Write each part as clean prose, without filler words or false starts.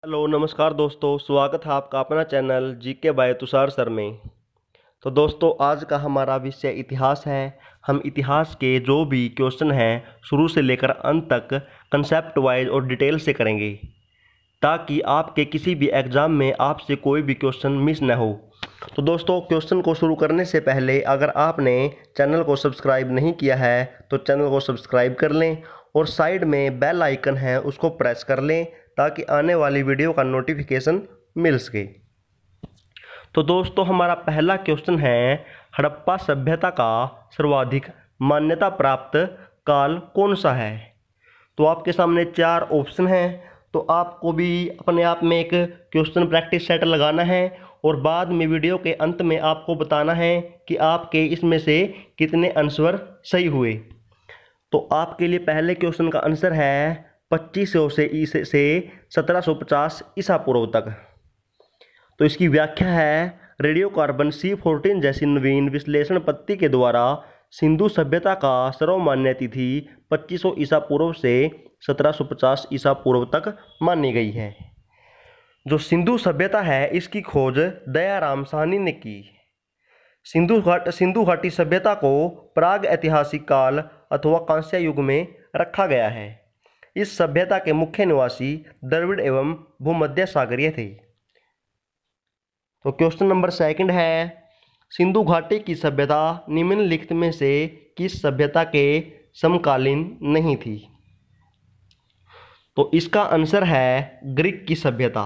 Hello नमस्कार दोस्तों, स्वागत है आपका अपना channel GK by Tushar sir में। तो दोस्तों, आज का हमारा विषय इतिहास है। हम इतिहास के जो भी क्वेश्चन हैं शुरू से लेकर अंत तक कंसेप्ट वाइज और डिटेल से करेंगे, ताकि आपके किसी भी एग्ज़ाम में आपसे कोई भी क्वेश्चन मिस न हो। तो दोस्तों, क्वेश्चन को शुरू करने से पहले अगर आपने चैनल को सब्सक्राइब नहीं किया है तो चैनल को सब्सक्राइब कर लें और साइड में बेल आइकन है उसको प्रेस कर लें, ताकि आने वाली वीडियो का नोटिफिकेशन मिल सके। तो दोस्तों, हमारा पहला क्वेश्चन है, हड़प्पा सभ्यता का सर्वाधिक मान्यता प्राप्त काल कौन सा है? तो आपके सामने 4 ऑप्शन हैं। तो आपको भी अपने आप में एक क्वेश्चन प्रैक्टिस सेट लगाना है और बाद में वीडियो के अंत में आपको बताना है कि आपके इसमें से कितने आंसर सही हुए। तो आपके लिए पहले क्वेश्चन का आंसर है 2500 से 1750 ईसा पूर्व तक। तो इसकी व्याख्या है, रेडियो कार्बन C14 जैसी नवीन विश्लेषण पद्धति के द्वारा सिंधु सभ्यता का सर्वमान्य तिथि 2500 ईसा पूर्व से 1750 ईसा पूर्व तक मानी गई है। जो सिंधु सभ्यता है इसकी खोज दयाराम साहनी ने की। सिंधु घाटी सभ्यता को प्राग ऐतिहासिक काल अथवा कांस्य युग में रखा गया है। इस सभ्यता के मुख्य निवासी द्रविड़ एवं भूमध्य सागरीय थे। तो क्वेश्चन नंबर 2 है, सिंधु घाटी की सभ्यता निम्नलिखित में से किस सभ्यता के समकालीन नहीं थी? तो इसका आंसर है ग्रीक की सभ्यता।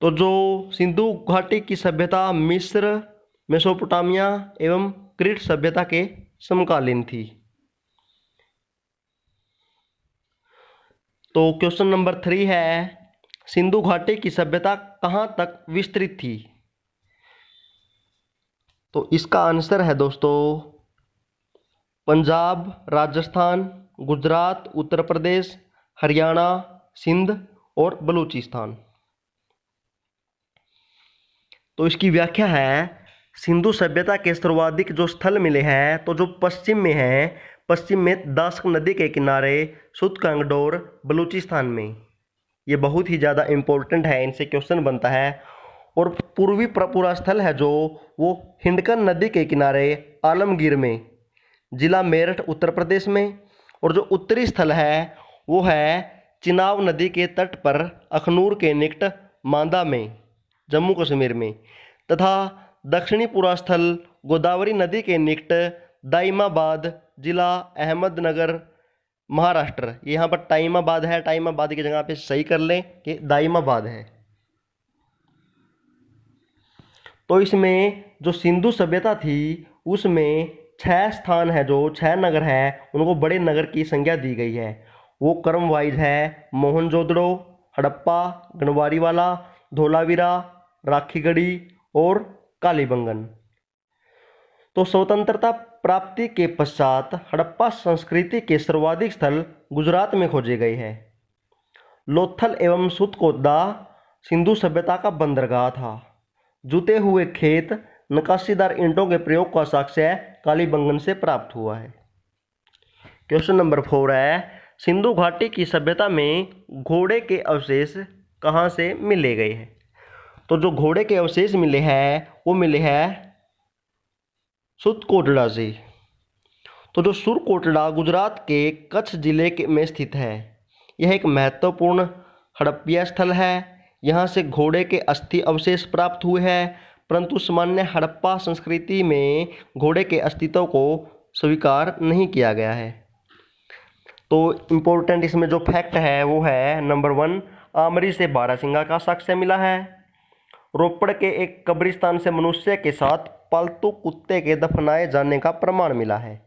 तो जो सिंधु घाटी की सभ्यता मिस्र, मेसोपोटामिया एवं क्रीट सभ्यता के समकालीन थी। तो क्वेश्चन नंबर 3 है, सिंधु घाटी की सभ्यता कहाँ तक विस्तृत थी? तो इसका आंसर है दोस्तों पंजाब, राजस्थान, गुजरात, उत्तर प्रदेश, हरियाणा, सिंध और बलूचिस्तान। तो इसकी व्याख्या है, सिंधु सभ्यता के सर्वाधिक जो स्थल मिले हैं तो जो पश्चिम में है, पश्चिम में दास्क नदी के किनारे सुतकंगडोर बलूचिस्तान में। ये बहुत ही ज़्यादा इम्पोर्टेंट है, इनसे क्वेश्चन बनता है। और पूर्वी पूरा स्थल है जो वो हिंडकन नदी के किनारे आलमगीर में, जिला मेरठ, उत्तर प्रदेश में। और जो उत्तरी स्थल है वो है चिनाब नदी के तट पर अखनूर के निकट मांदा में, जम्मू कश्मीर में। तथा दक्षिणी पूरा स्थल गोदावरी नदी के निकट दाइमाबाद, जिला अहमदनगर, महाराष्ट्र। यहाँ पर टाइमाबाद है, टाइमाबाद की जगह पे सही कर लें कि दाइमाबाद है। तो इसमें जो सिंधु सभ्यता थी उसमें 6 स्थान है, जो 6 नगर है उनको बड़े नगर की संज्ञा दी गई है। वो क्रम वाइज है मोहनजोदड़ो, हड़प्पा, गणवारीवाला, धोलावीरा, राखीगढ़ी और कालीबंगन। तो स्वतंत्रता प्राप्ति के पश्चात हड़प्पा संस्कृति के सर्वाधिक स्थल गुजरात में खोजे गए हैं। लोथल एवं सुतकोदा सिंधु सभ्यता का बंदरगाह था। जुते हुए खेत, नक्काशीदार ईंटों के प्रयोग का साक्ष्य कालीबंगन से प्राप्त हुआ है। क्वेश्चन नंबर 4 है, सिंधु घाटी की सभ्यता में घोड़े के अवशेष कहाँ से मिले गए हैं? तो जो घोड़े के अवशेष मिले हैं वो मिले हैं सुतकोटड़ा से। तो जो सुरकोटड़ा गुजरात के कच्छ जिले के में स्थित है, यह एक महत्वपूर्ण हड़प्पीय स्थल है। यहाँ से घोड़े के अस्थि अवशेष प्राप्त हुए हैं, परंतु सामान्य हड़प्पा संस्कृति में घोड़े के अस्तित्व को स्वीकार नहीं किया गया है। तो इम्पोर्टेंट इसमें जो फैक्ट है वो है नंबर 1, आमरी से बारहसिंगा का साक्ष्य मिला है। रोपड़ के एक कब्रिस्तान से मनुष्य के साथ पालतू कुत्ते के दफनाए जाने का प्रमाण मिला है।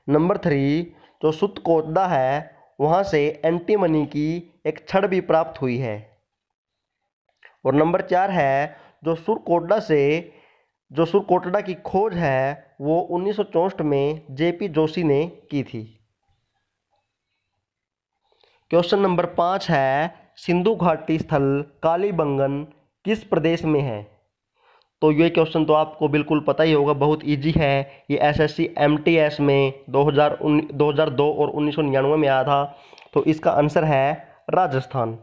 नंबर 3, जो सुतकोदा है वहाँ से एंटीमनी की एक छड़ भी प्राप्त हुई है। और नंबर 4 है, जो सुरकोटड़ा की खोज है वो 1964 में JP जोशी ने की थी। क्वेश्चन नंबर 5 है, सिंधु घाटी स्थल कालीबंगन किस प्रदेश में है? तो ये क्वेश्चन तो आपको बिल्कुल पता ही होगा, बहुत इजी है। ये SSC MTS में 2002 और 1999 में आया था। तो इसका आंसर है राजस्थान।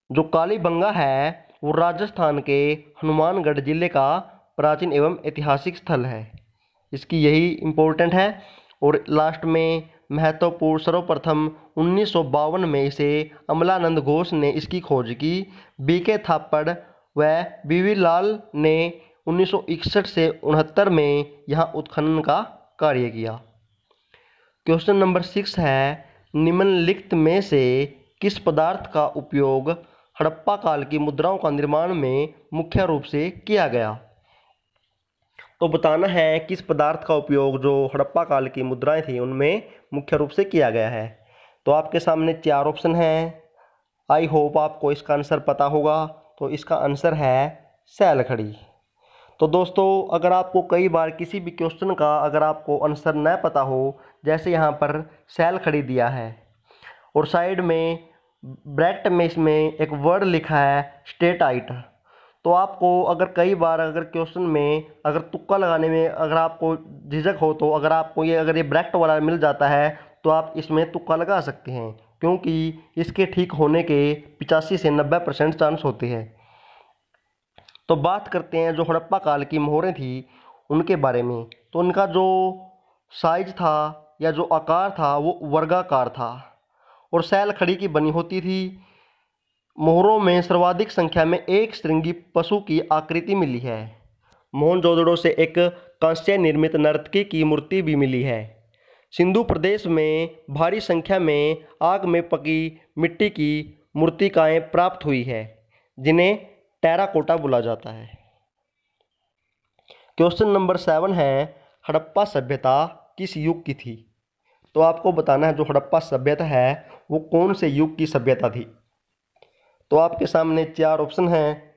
जो कालीबंगा है वो राजस्थान के हनुमानगढ़ जिले का प्राचीन एवं ऐतिहासिक स्थल है। इसकी यही इम्पोर्टेंट है। और लास्ट में महत्वपूर्ण, सर्वप्रथम 1952 में इसे अमलानंद घोष ने इसकी खोज की। बीके थापड़ व बीवी लाल ने 1961 से 69 में यहाँ उत्खनन का कार्य किया। क्वेश्चन नंबर 6 है, निम्नलिखित में से किस पदार्थ का उपयोग हड़प्पा काल की मुद्राओं का निर्माण में मुख्य रूप से किया गया। तो बताना है किस पदार्थ का उपयोग जो हड़प्पा काल की मुद्राएं थी उनमें मुख्य रूप से किया गया है। तो आपके सामने 4 ऑप्शन हैं। आई होप आपको इसका आंसर पता होगा। तो इसका आंसर है सैल खड़ी। तो दोस्तों, अगर आपको कई बार किसी भी क्वेश्चन का अगर आपको आंसर न पता हो, जैसे यहाँ पर सैल खड़ी दिया है और साइड में ब्रैकेट में इसमें एक वर्ड लिखा है स्टेटाइट, तो आपको अगर कई बार अगर क्वेश्चन में अगर तुक्का लगाने में अगर आपको झिझक हो, तो अगर आपको अगर ये ब्रैकेट वाला मिल जाता है तो आप इसमें तुक्का लगा सकते हैं, क्योंकि इसके ठीक होने के 85 से 90% चांस होते हैं। तो बात करते हैं जो हड़प्पा काल की मोहरें थी उनके बारे में। तो उनका जो साइज था या जो आकार था वो वर्गाकार था और सैल खड़ी की बनी होती थी। मोहरों में सर्वाधिक संख्या में एक श्रृंगी पशु की आकृति मिली है। मोहनजोदड़ो से एक कांस्य निर्मित नर्तकी की मूर्ति भी मिली है। सिंधु प्रदेश में भारी संख्या में आग में पकी मिट्टी की मूर्तिकाएं प्राप्त हुई है, जिन्हें टेराकोटा बोला जाता है। क्वेश्चन नंबर 7 है, हड़प्पा सभ्यता किस युग की थी। तो आपको बताना है जो हड़प्पा सभ्यता है वो कौन से युग की सभ्यता थी। तो आपके सामने 4 ऑप्शन हैं।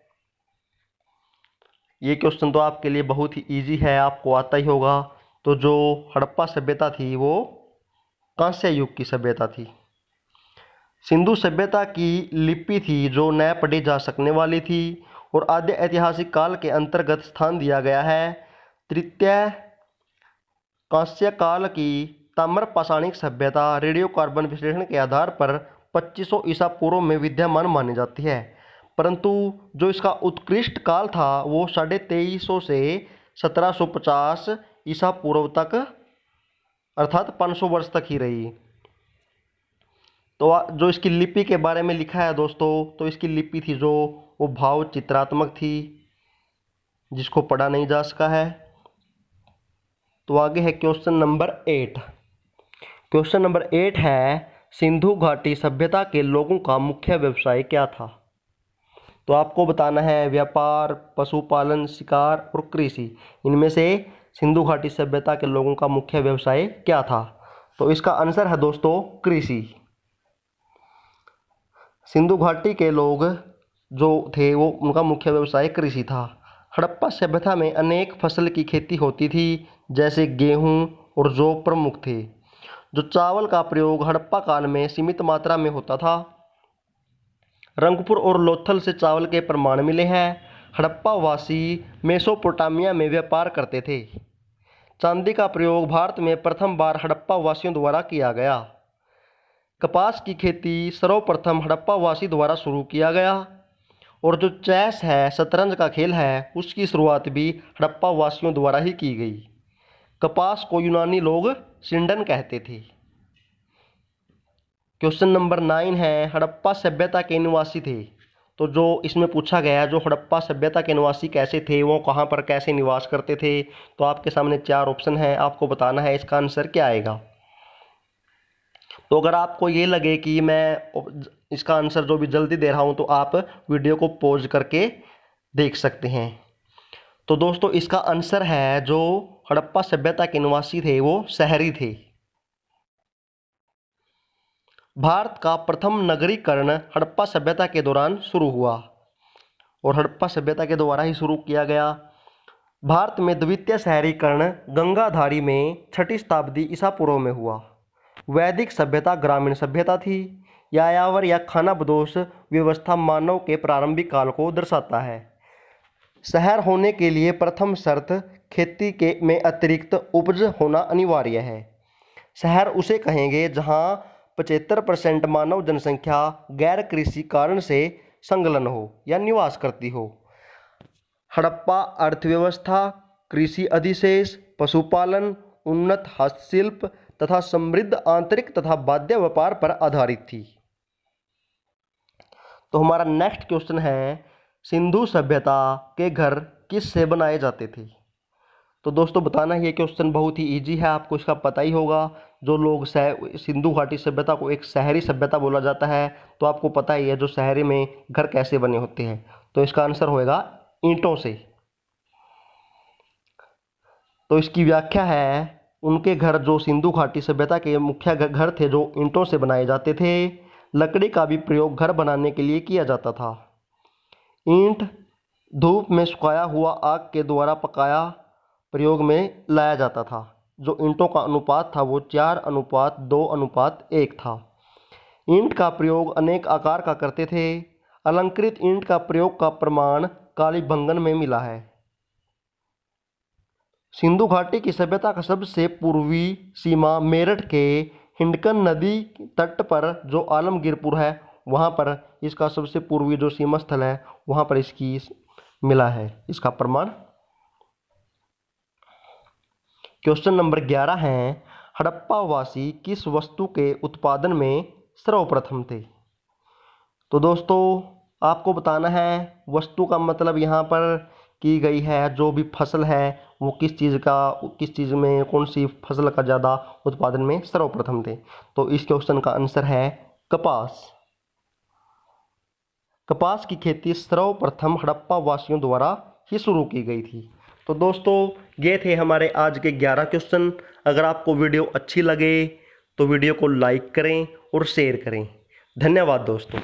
ये क्वेश्चन तो आपके लिए बहुत ही इजी है, आपको आता ही होगा। तो जो हड़प्पा सभ्यता थी वो कांस्य युग की सभ्यता थी। सिंधु सभ्यता की लिपि थी जो न पढ़ी जा सकने वाली थी और आद्य ऐतिहासिक काल के अंतर्गत स्थान दिया गया है। तृतीय कांस्य काल की ताम्र पाषाणिक सभ्यता रेडियो कार्बन विश्लेषण के आधार पर 2500 ईसा पूर्व में विद्यमान मानी जाती है, परंतु जो इसका उत्कृष्ट काल था वो 2350 से 1750 ईसा पूर्व तक, अर्थात 500 वर्ष तक ही रही। तो जो इसकी लिपि के बारे में लिखा है दोस्तों, तो इसकी लिपि थी जो वो भाव चित्रात्मक थी, जिसको पढ़ा नहीं जा सका है। तो आगे है क्वेश्चन नंबर 8। क्वेश्चन नंबर 8 है, सिंधु घाटी सभ्यता के लोगों का मुख्य व्यवसाय क्या था। तो आपको बताना है व्यापार, पशुपालन, शिकार और कृषि, इनमें से सिंधु घाटी सभ्यता के लोगों का मुख्य व्यवसाय क्या था। तो इसका आंसर है दोस्तों कृषि। सिंधु घाटी के लोग जो थे वो उनका मुख्य व्यवसाय कृषि था। हड़प्पा सभ्यता में अनेक फसल की खेती होती थी, जैसे गेहूं और जौ प्रमुख थे। जो चावल का प्रयोग हड़प्पा काल में सीमित मात्रा में होता था। रंगपुर और लोथल से चावल के प्रमाण मिले हैं। हड़प्पा वासी मेसोपोटामिया में व्यापार करते थे। चांदी का प्रयोग भारत में प्रथम बार हड़प्पा वासियों द्वारा किया गया। कपास की खेती सर्वप्रथम हड़प्पा वासी द्वारा शुरू किया गया। और जो चेस है, शतरंज का खेल है, उसकी शुरुआत भी हड़प्पा वासियों द्वारा ही की गई। कपास को यूनानी लोग सिंडन कहते थे। क्वेश्चन नंबर 9 है, हड़प्पा सभ्यता के निवासी थे। तो जो इसमें पूछा गया है जो हड़प्पा सभ्यता के निवासी कैसे थे, वो कहाँ पर कैसे निवास करते थे। तो आपके सामने 4 ऑप्शन है, आपको बताना है इसका आंसर क्या आएगा। तो अगर आपको ये लगे कि मैं इसका आंसर जो भी जल्दी दे रहा हूँ, तो आप वीडियो को पॉज करके देख सकते हैं। तो दोस्तों इसका आंसर है जो हड़प्पा सभ्यता के निवासी थे वो शहरी थे। भारत का प्रथम नगरीकरण हड़प्पा सभ्यता के दौरान शुरू हुआ और हड़प्पा सभ्यता के द्वारा ही शुरू किया गया। भारत में द्वितीय शहरीकरण गंगाधारी में 6ठी शताब्दी ईसा पूर्व में हुआ। वैदिक सभ्यता ग्रामीण सभ्यता थी। यायावर या खानाबदोश व्यवस्था मानव के प्रारंभिक काल को दर्शाता है। शहर होने के लिए प्रथम शर्त खेती में अतिरिक्त उपज होना अनिवार्य है। शहर उसे कहेंगे जहां 75% मानव जनसंख्या गैर कृषि कारण से संलग्न हो या निवास करती हो। हड़प्पा अर्थव्यवस्था कृषि अधिशेष, पशुपालन, उन्नत हस्तशिल्प तथा समृद्ध आंतरिक तथा बाह्य व्यापार पर आधारित थी। तो हमारा नेक्स्ट क्वेश्चन है, सिंधु सभ्यता के घर किससे बनाए जाते थे। तो दोस्तों बताना, ये क्वेश्चन बहुत ही इजी है, आपको इसका पता ही होगा। जो लोग सिंधु घाटी सभ्यता को एक शहरी सभ्यता बोला जाता है, तो आपको पता ही है जो शहरी में घर कैसे बने होते हैं। तो इसका आंसर होएगा ईंटों से। तो इसकी व्याख्या है, उनके घर जो सिंधु घाटी सभ्यता के मुख्य घर थे जो ईंटों से बनाए जाते थे। लकड़ी का भी प्रयोग घर बनाने के लिए किया जाता था। ईंट धूप में सुखाया हुआ आग के द्वारा पकाया प्रयोग में लाया जाता था। जो ईंटों का अनुपात था वो 4:2:1 था। ईंट का प्रयोग अनेक आकार का करते थे। अलंकृत ईंट का प्रयोग का प्रमाण कालीबंगन में मिला है। सिंधु घाटी की सभ्यता का सबसे पूर्वी सीमा मेरठ के हिंडकन नदी तट पर जो आलमगीरपुर है वहाँ पर इसका सबसे पूर्वी जो सीमा स्थल है वहाँ पर इसकी मिला है इसका प्रमाण। क्वेश्चन नंबर 11 है, हड़प्पावासी किस वस्तु के उत्पादन में सर्वप्रथम थे। तो दोस्तों आपको बताना है, वस्तु का मतलब यहाँ पर की गई है जो भी फसल है वो किस चीज़ में कौन सी फसल का ज़्यादा उत्पादन में सर्वप्रथम थे। तो इस क्वेश्चन का आंसर है कपास। कपास की खेती सर्वप्रथम हड़प्पा वासियों द्वारा ही शुरू की गई थी। तो दोस्तों ये थे हमारे आज के 11 क्वेश्चन। अगर आपको वीडियो अच्छी लगे तो वीडियो को लाइक करें और शेयर करें। धन्यवाद दोस्तों।